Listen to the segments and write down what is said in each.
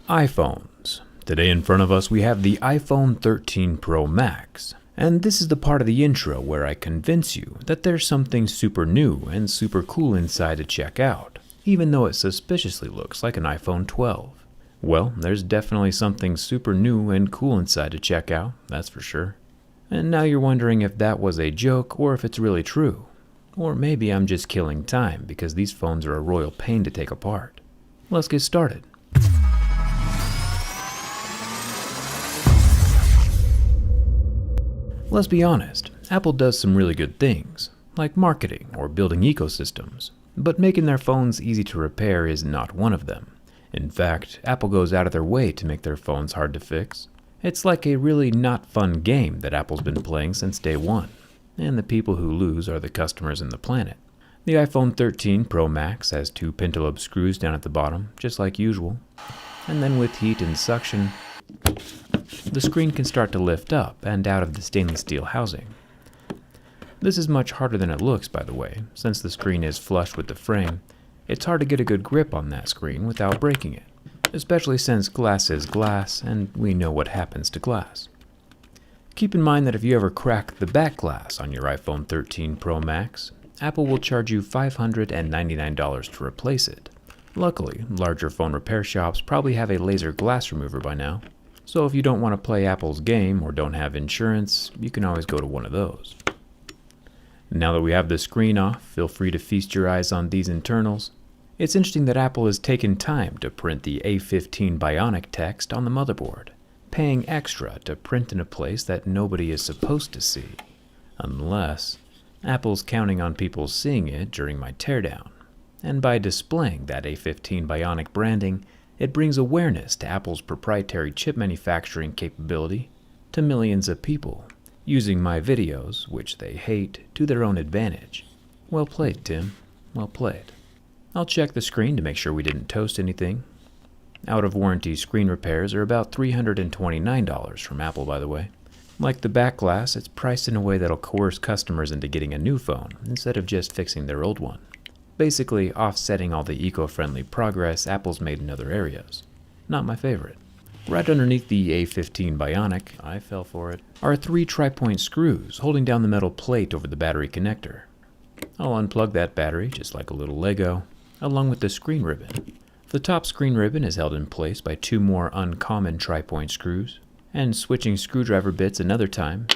iPhones. Today in front of us we have the iPhone 13 Pro Max. And this is the part of the intro where I convince you that there's something super new and super cool inside to check out, even though it suspiciously looks like an iPhone 12. Well, there's definitely something super new and cool inside to check out, that's for sure. And now you're wondering if that was a joke or if it's really true. Or maybe I'm just killing time because these phones are a royal pain to take apart. Let's get started. Let's be honest, Apple does some really good things, like marketing or building ecosystems, but making their phones easy to repair is not one of them. In fact, Apple goes out of their way to make their phones hard to fix. It's like a really not fun game that Apple's been playing since day one, and the people who lose are the customers and the planet. The iPhone 13 Pro Max has two pentalobe screws down at the bottom, just like usual, and then with heat and suction, the screen can start to lift up and out of the stainless steel housing. This is much harder than it looks, by the way. Since the screen is flush with the frame, it's hard to get a good grip on that screen without breaking it, especially since glass is glass and we know what happens to glass. Keep in mind that if you ever crack the back glass on your iPhone 13 Pro Max, Apple will charge you $599 to replace it. Luckily, larger phone repair shops probably have a laser glass remover by now. So if you don't want to play Apple's game or don't have insurance, you can always go to one of those. Now that we have the screen off, feel free to feast your eyes on these internals. It's interesting that Apple has taken time to print the A15 Bionic text on the motherboard, paying extra to print in a place that nobody is supposed to see. Unless Apple's counting on people seeing it during my teardown. And by displaying that A15 Bionic branding, it brings awareness to Apple's proprietary chip manufacturing capability to millions of people, using my videos, which they hate, to their own advantage. Well played, Tim. Well played. I'll check the screen to make sure we didn't toast anything. Out-of-warranty screen repairs are about $329 from Apple, by the way. Like the back glass, it's priced in a way that'll coerce customers into getting a new phone instead of just fixing their old one. Basically offsetting all the eco-friendly progress Apple's made in other areas. Not my favorite. Right underneath the A15 Bionic, I fell for it, are three tri-point screws holding down the metal plate over the battery connector. I'll unplug that battery, just like a little Lego, along with the screen ribbon. The top screen ribbon is held in place by two more uncommon tri-point screws, and switching screwdriver bits another time,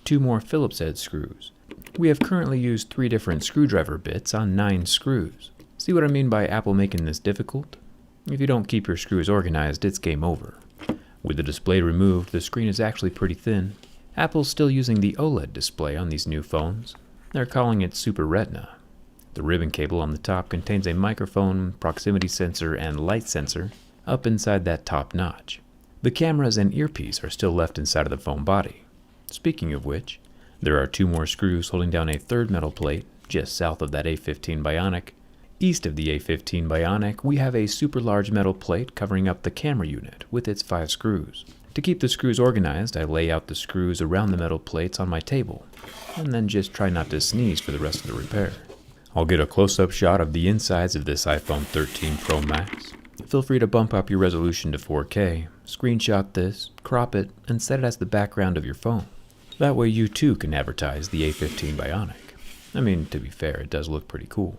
two more Phillips head screws. We have currently used 3 different screwdriver bits on 9 screws. See what I mean by Apple making this difficult? If you don't keep your screws organized, it's game over. With the display removed, the screen is actually pretty thin. Apple's still using the OLED display on these new phones. They're calling it Super Retina. The ribbon cable on the top contains a microphone, proximity sensor, and light sensor up inside that top notch. The cameras and earpiece are still left inside of the phone body. Speaking of which, there are 2 more screws holding down a third metal plate just south of that A15 Bionic. East of the A15 Bionic, we have a super large metal plate covering up the camera unit with its 5 screws. To keep the screws organized, I lay out the screws around the metal plates on my table, and then just try not to sneeze for the rest of the repair. I'll get a close-up shot of the insides of this iPhone 13 Pro Max. Feel free to bump up your resolution to 4K, screenshot this, crop it, and set it as the background of your phone. That way you too can advertise the A15 Bionic. I mean, to be fair, it does look pretty cool.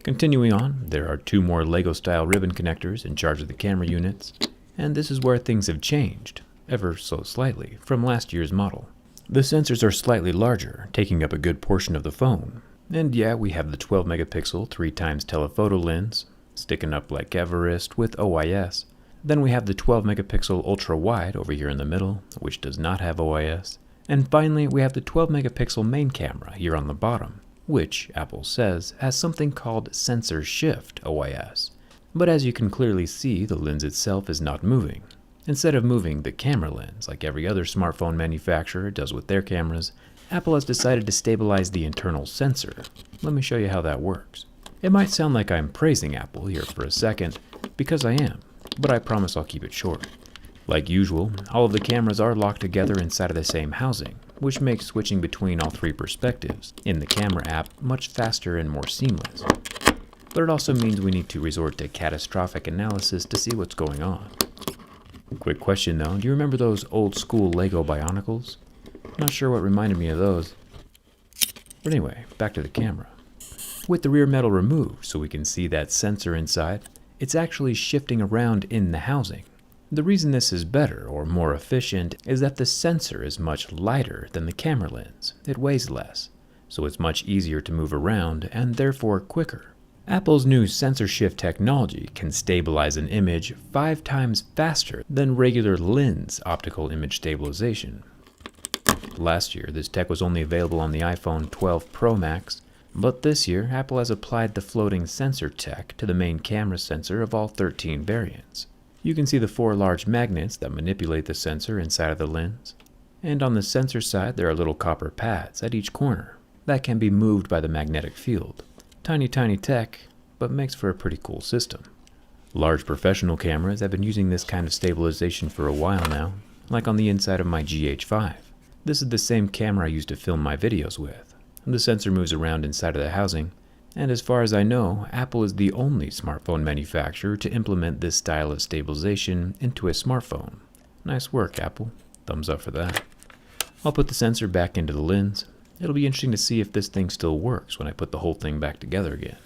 Continuing on, there are 2 more Lego-style ribbon connectors in charge of the camera units, and this is where things have changed, ever so slightly, from last year's model. The sensors are slightly larger, taking up a good portion of the phone. And yeah, we have the 12 megapixel 3x telephoto lens, sticking up like Everest with OIS. Then we have the 12 megapixel ultra-wide over here in the middle, which does not have OIS. And finally, we have the 12 megapixel main camera here on the bottom, which, Apple says, has something called sensor shift OIS. But as you can clearly see, the lens itself is not moving. Instead of moving the camera lens like every other smartphone manufacturer does with their cameras, Apple has decided to stabilize the internal sensor. Let me show you how that works. It might sound like I'm praising Apple here for a second, because I am, but I promise I'll keep it short. Like usual, all of the cameras are locked together inside of the same housing, which makes switching between all 3 perspectives in the camera app much faster and more seamless. but it also means we need to resort to catastrophic analysis to see what's going on. Quick question though, do you remember those old school Lego Bionicles? Not sure what reminded me of those. But anyway, back to the camera. With the rear metal removed so we can see that sensor inside, it's actually shifting around in the housing. The reason this is better or more efficient is that the sensor is much lighter than the camera lens. It weighs less, so it's much easier to move around and therefore quicker. Apple's new sensor shift technology can stabilize an image 5 times faster than regular lens optical image stabilization. Last year, this tech was only available on the iPhone 12 Pro Max, but this year, Apple has applied the floating sensor tech to the main camera sensor of all 13 variants. You can see the 4 large magnets that manipulate the sensor inside of the lens, and on the sensor side there are little copper pads at each corner that can be moved by the magnetic field. Tiny tech, but makes for a pretty cool system. Large professional cameras have been using this kind of stabilization for a while now, like on the inside of my GH5. This is the same camera I use to film my videos with. The sensor moves around inside of the housing, and as far as I know, Apple is the only smartphone manufacturer to implement this style of stabilization into a smartphone. Nice work, Apple. Thumbs up for that. I'll put the sensor back into the lens. It'll be interesting to see if this thing still works when I put the whole thing back together again.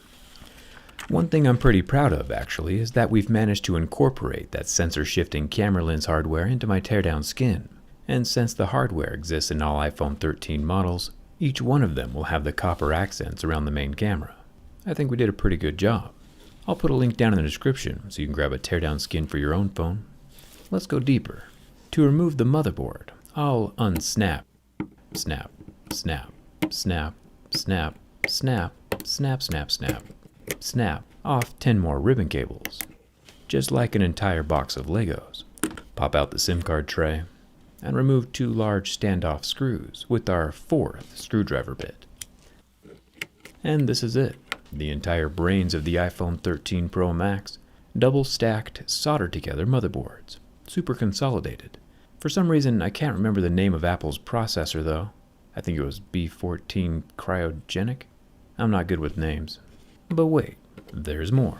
One thing I'm pretty proud of, actually, is that we've managed to incorporate that sensor-shifting camera lens hardware into my teardown skin. And since the hardware exists in all iPhone 13 models, each one of them will have the copper accents around the main camera. I think we did a pretty good job. I'll put a link down in the description so you can grab a teardown skin for your own phone. Let's go deeper. To remove the motherboard, I'll unsnap, snap, snap, snap, snap, snap, snap, snap, snap, snap off 10 more ribbon cables, just like an entire box of Legos. Pop out the SIM card tray and remove 2 large standoff screws with our 4th screwdriver bit. And this is it, the entire brains of the iPhone 13 Pro Max, double stacked, soldered together motherboards, super consolidated. For some reason, I can't remember the name of Apple's processor though. I think it was B14 cryogenic. I'm not good with names. But wait, there's more.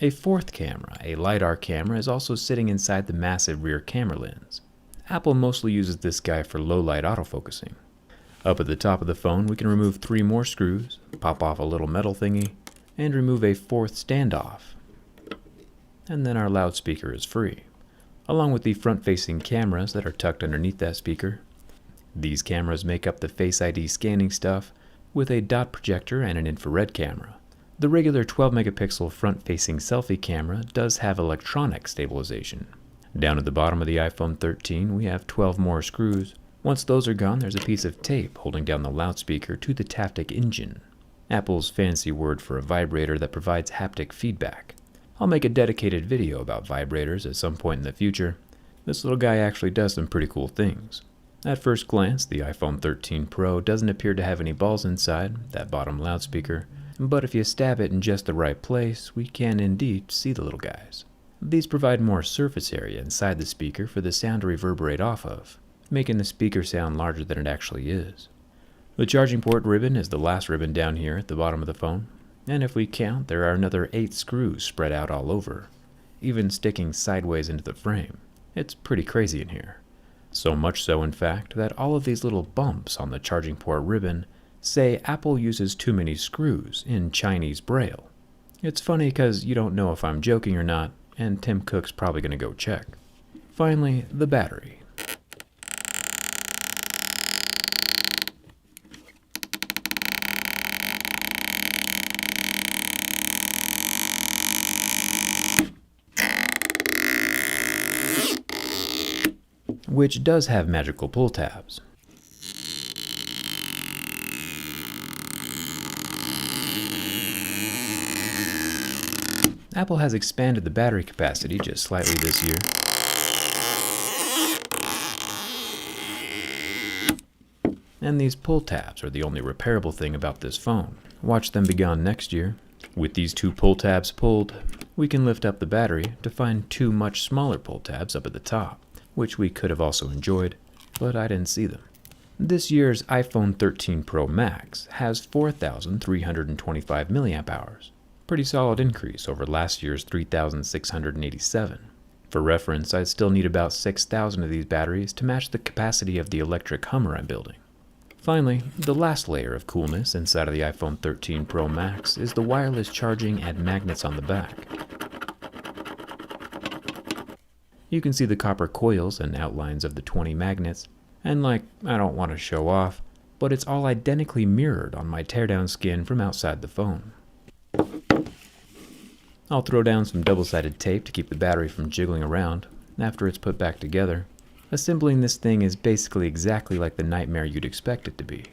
A 4th camera, a LiDAR camera, is also sitting inside the massive rear camera lens. Apple mostly uses this guy for low light autofocusing. Up at the top of the phone, we can remove 3 more screws, pop off a little metal thingy, and remove a 4th standoff. And then our loudspeaker is free, along with the front-facing cameras that are tucked underneath that speaker. These cameras make up the Face ID scanning stuff with a dot projector and an infrared camera. The regular 12 megapixel front-facing selfie camera does have electronic stabilization. Down at the bottom of the iPhone 13, we have 12 more screws. Once those are gone, there's a piece of tape holding down the loudspeaker to the taptic engine, Apple's fancy word for a vibrator that provides haptic feedback. I'll make a dedicated video about vibrators at some point in the future. This little guy actually does some pretty cool things. At first glance, the iPhone 13 Pro doesn't appear to have any balls inside that bottom loudspeaker, but if you stab it in just the right place, we can indeed see the little guys. These provide more surface area inside the speaker for the sound to reverberate off of, making the speaker sound larger than it actually is. The charging port ribbon is the last ribbon down here at the bottom of the phone, and if we count, there are another 8 screws spread out all over, even sticking sideways into the frame. It's pretty crazy in here. So much so, in fact, that all of these little bumps on the charging port ribbon say Apple uses too many screws in Chinese Braille. It's funny because you don't know if I'm joking or not, and Tim Cook's probably going to go check. Finally, the battery. Which does have magical pull tabs. Apple has expanded the battery capacity just slightly this year. And these pull tabs are the only repairable thing about this phone. Watch them be gone next year. With these 2 pull tabs pulled, we can lift up the battery to find 2 much smaller pull tabs up at the top, which we could have also enjoyed, but I didn't see them. This year's iPhone 13 Pro Max has 4,325 mAh, Pretty solid increase over last year's 3,687. For reference, I'd still need about 6,000 of these batteries to match the capacity of the electric Hummer I'm building. Finally, the last layer of coolness inside of the iPhone 13 Pro Max is the wireless charging and magnets on the back. You can see the copper coils and outlines of the 20 magnets, and I don't want to show off, but it's all identically mirrored on my teardown skin from outside the phone. I'll throw down some double-sided tape to keep the battery from jiggling around after it's put back together. Assembling this thing is basically exactly like the nightmare you'd expect it to be.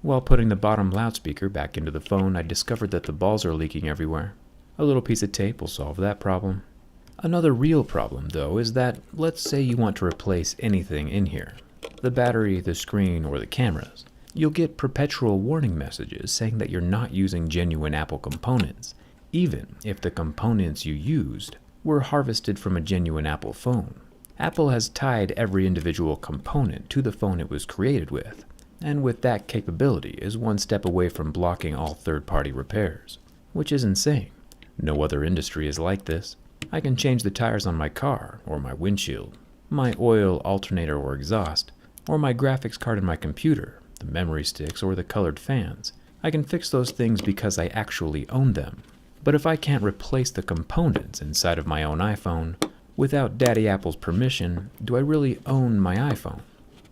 While putting the bottom loudspeaker back into the phone, I discovered that the balls are leaking everywhere. A little piece of tape will solve that problem. Another real problem, though, is that let's say you want to replace anything in here. The battery, the screen, or the cameras. You'll get perpetual warning messages saying that you're not using genuine Apple components, even if the components you used were harvested from a genuine Apple phone. Apple has tied every individual component to the phone it was created with, and with that capability is one step away from blocking all third-party repairs, which is insane. No other industry is like this. I can change the tires on my car, or my windshield, my oil, alternator, or exhaust, or my graphics card in my computer, the memory sticks, or the colored fans. I can fix those things because I actually own them. But if I can't replace the components inside of my own iPhone, without Daddy Apple's permission, do I really own my iPhone?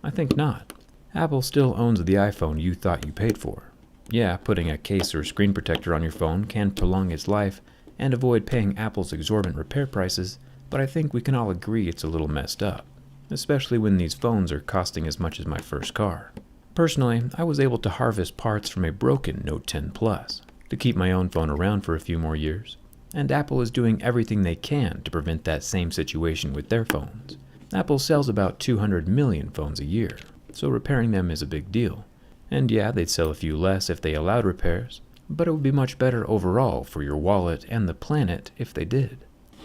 I think not. Apple still owns the iPhone you thought you paid for. Yeah, putting a case or screen protector on your phone can prolong its life and avoid paying Apple's exorbitant repair prices, but I think we can all agree it's a little messed up, especially when these phones are costing as much as my first car. Personally, I was able to harvest parts from a broken Note 10 Plus to keep my own phone around for a few more years, and Apple is doing everything they can to prevent that same situation with their phones. Apple sells about 200 million phones a year, so repairing them is a big deal. And yeah, they'd sell a few less if they allowed repairs, but it would be much better overall for your wallet and the planet if they did.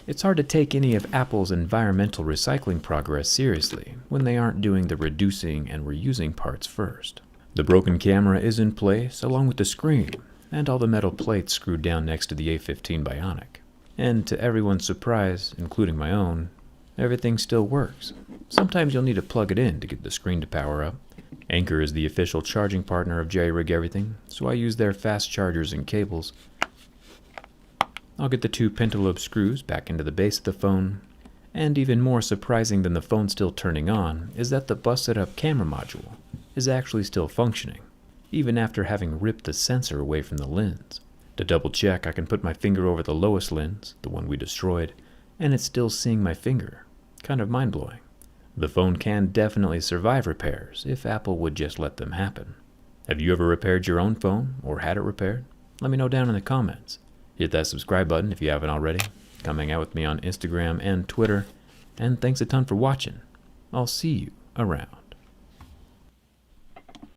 It's hard to take any of Apple's environmental recycling progress seriously when they aren't doing the reducing and reusing parts first. The broken camera is in place along with the screen, and all the metal plates screwed down next to the A15 Bionic. And to everyone's surprise, including my own, everything still works. Sometimes you'll need to plug it in to get the screen to power up. Anker is the official charging partner of Jerry-Rig Everything, so I use their fast chargers and cables. I'll get the 2 pentalobe screws back into the base of the phone, and even more surprising than the phone still turning on is that the busted-up camera module is actually still functioning, even after having ripped the sensor away from the lens. To double check, I can put my finger over the lowest lens, the one we destroyed, and it's still seeing my finger. Kind of mind-blowing. The phone can definitely survive repairs if Apple would just let them happen. Have you ever repaired your own phone or had it repaired? Let me know down in the comments. Hit that subscribe button if you haven't already. Come hang out with me on Instagram and Twitter. And thanks a ton for watching. I'll see you around.